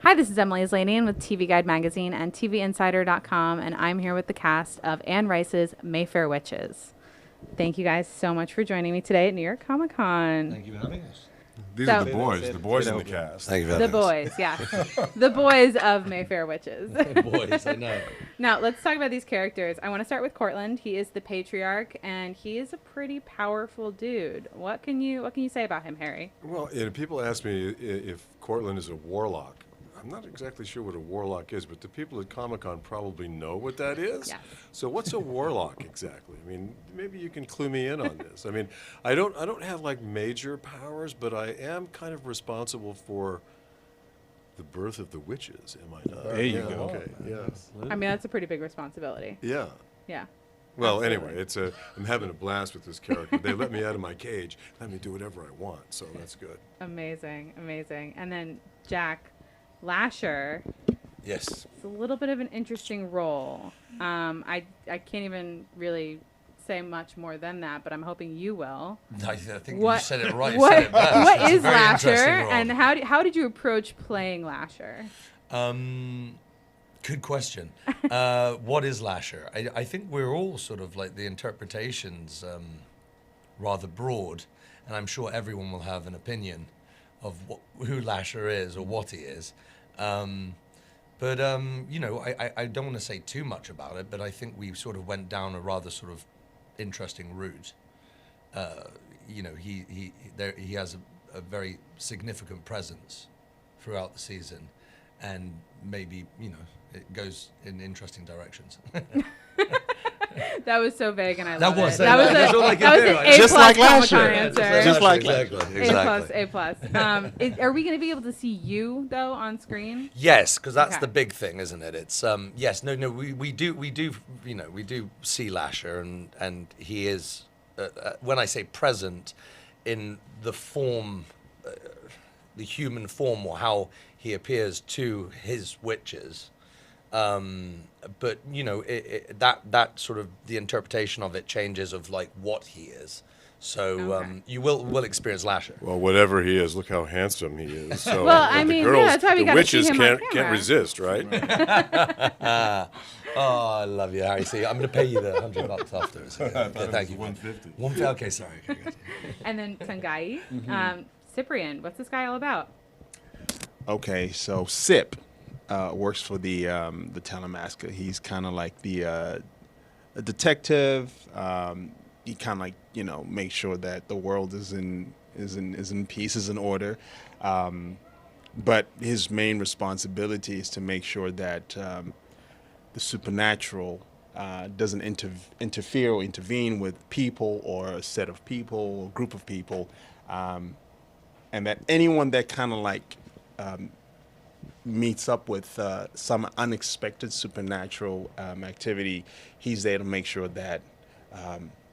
Hi, this is Emily Islanian with TV Guide Magazine and TVinsider.com, and I'm here with the cast of Anne Rice's Mayfair Witches. Thank you guys so much for joining me today at New York Comic Con. Thank you for having us. These are the boys in the cast. Thank you for The having us. boys, yeah. The boys of Mayfair Witches. The boys, I know. Now, let's talk about these characters. I want to start with Cortland. He is the patriarch, and he is a pretty powerful dude. What can you say about him, Harry? Well, people ask me if Cortland is a warlock. I'm not exactly sure what a warlock is, but the people at Comic-Con probably know what that is. Yes. So what's a warlock exactly? I mean, maybe you can clue me in on this. I mean, I don't have like major powers, but I am kind of responsible for the birth of the witches, am I not? There you go. Okay, yes. I mean, that's a pretty big responsibility. Yeah. Yeah. Well, Absolutely. anyway, I'm having a blast with this character. They let me out of my cage, let me do whatever I want, so that's good. Amazing, amazing. And then Jack Lasher. Yes. It's a little bit of an interesting role. I can't even really say much more than that, but I'm hoping you will. I think What- you said it right. What, You said it best. what It's a is very Lasher, interesting role. and how did you approach playing Lasher? Good question. What is Lasher? I think we're all sort of like the interpretations rather broad, and I'm sure everyone will have an opinion of who Lasher is or what he is. But you know, I don't want to say too much about it, but I think we sort of went down a rather sort of interesting route. You know, he has a very significant presence throughout the season, and maybe, you know, it goes in interesting directions. That was so vague, and I That love was it. so- That was that's all I an can do. A Just plus like Comic-Con Lasher. answer. Just like exactly. A plus. Are we going to be able to see you though on screen? Yes, because that's Okay. the big thing, isn't it? It's yes, no, we do, you know, we do see Lasher, and he is, when I say present, in the form, the human form, or how he appears to his witches. But you know, that sort of the interpretation of it changes of like what he is. So Okay. you will experience Lasher. Well, whatever he is, look how handsome he is. So Well, I the mean, yeah, girls, that's why we the gotta see witches him on can't camera. resist, right? Oh, I love you, Harry. See, I'm going to pay you the $100 afterwards. Okay, thank you. 150. 150. Okay, sorry. Okay, good. And then Tongayi, Cyprian. What's this guy all about? Okay, so Sip works for the Telemasker. He's kind of like a detective. He kind of like, you know, makes sure that the world is in peace, is in order. But his main responsibility is to make sure that the supernatural doesn't interfere or intervene with people or a set of people or group of people, and that anyone that kind of like meets up with some unexpected supernatural activity, he's there to make sure that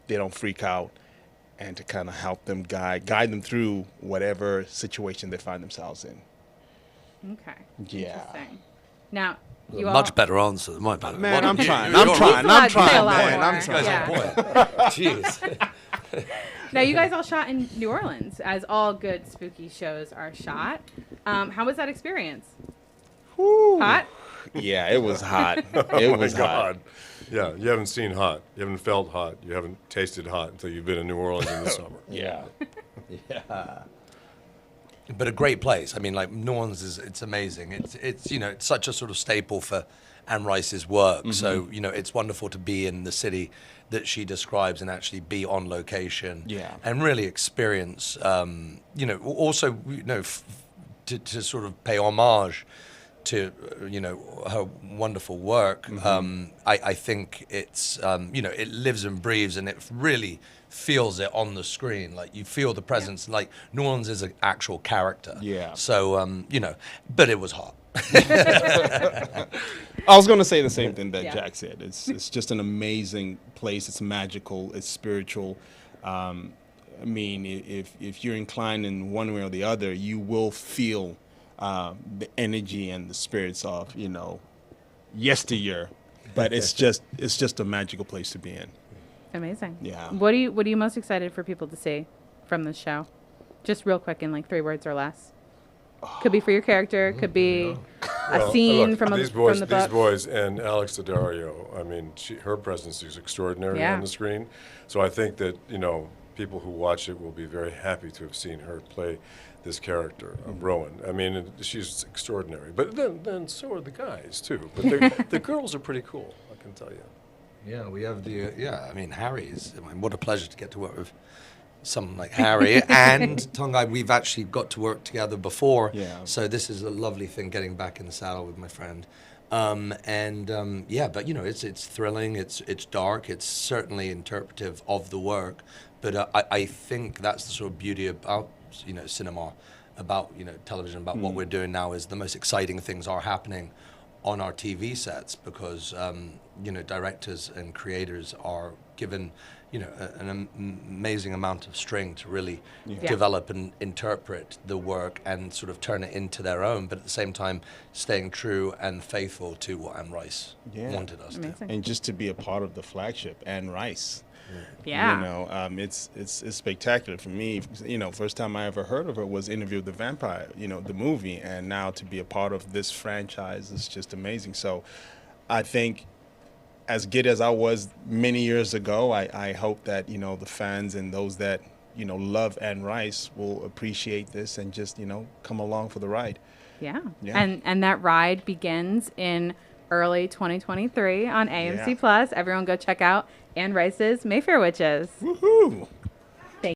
they don't freak out and to kind of help them guide them through whatever situation they find themselves in. Okay. Yeah. Interesting. Now, you all. Much better answer than my better. Man, I'm trying, He's allowed to say a lot man, more. I'm trying. Yeah. Jeez. Now, you guys all shot in New Orleans, as all good spooky shows are shot. How was that experience? Whew. Hot? Yeah, it was hot. It Oh was my hot. God. Yeah, you haven't seen hot. You haven't felt hot. You haven't tasted hot until you've been in New Orleans in the summer. Yeah. But a great place. I mean, like New Orleans it's amazing. It's you know, it's such a sort of staple for Anne Rice's work. So you know, it's wonderful to be in the city that she describes and actually be on location. Yeah. And really experience. You know, also you know, to sort of pay homage to you know, her wonderful work. I think it's you know, it lives and breathes, and it really feels it on the screen. Like you feel the presence. Like New Orleans is an actual character. Yeah. So you know, but it was hot. I was going to say the same thing that Yeah. Jack said. It's just an amazing place. It's magical. It's spiritual. I mean, if you're inclined in one way or the other, you will feel the energy and the spirits of, you know, yesteryear. But it's just a magical place to be in. Amazing. Yeah. What are you most excited for people to see from this show? Just real quick in like 3 words or less. Could be for your character. Could be a scene look, from these from the These book. boys and Alex Daddario. I mean, her presence is extraordinary Yeah. on the screen. So I think that people who watch it will be very happy to have seen her play this character, Rowan. I mean, she's extraordinary. But then so are the guys too. But the girls are pretty cool, I can tell you. Yeah, we have I mean, Harry's. I mean, what a pleasure to get to work with someone like Harry and Tongayi. We've actually got to work together before. Yeah. So this is a lovely thing, getting back in the saddle with my friend. But it's thrilling. It's dark. It's certainly interpretive of the work. But I think that's the sort of beauty about cinema, about television, about what we're doing now, is the most exciting things are happening on our TV sets, because directors and creators are given an amazing amount of string to really develop and interpret the work and sort of turn it into their own, but at the same time staying true and faithful to what Anne Rice wanted us to. And just to be a part of the flagship, Anne Rice. Yeah. It's spectacular for me. First time I ever heard of her was Interview with the Vampire, the movie, and now to be a part of this franchise is just amazing. So I think, as good as I was many years ago, I hope that the fans and those that love Anne Rice will appreciate this and just come along for the ride. Yeah. Yeah. And that ride begins in early 2023 on AMC Yeah. Plus. Everyone go check out Anne Rice's Mayfair Witches. Woohoo!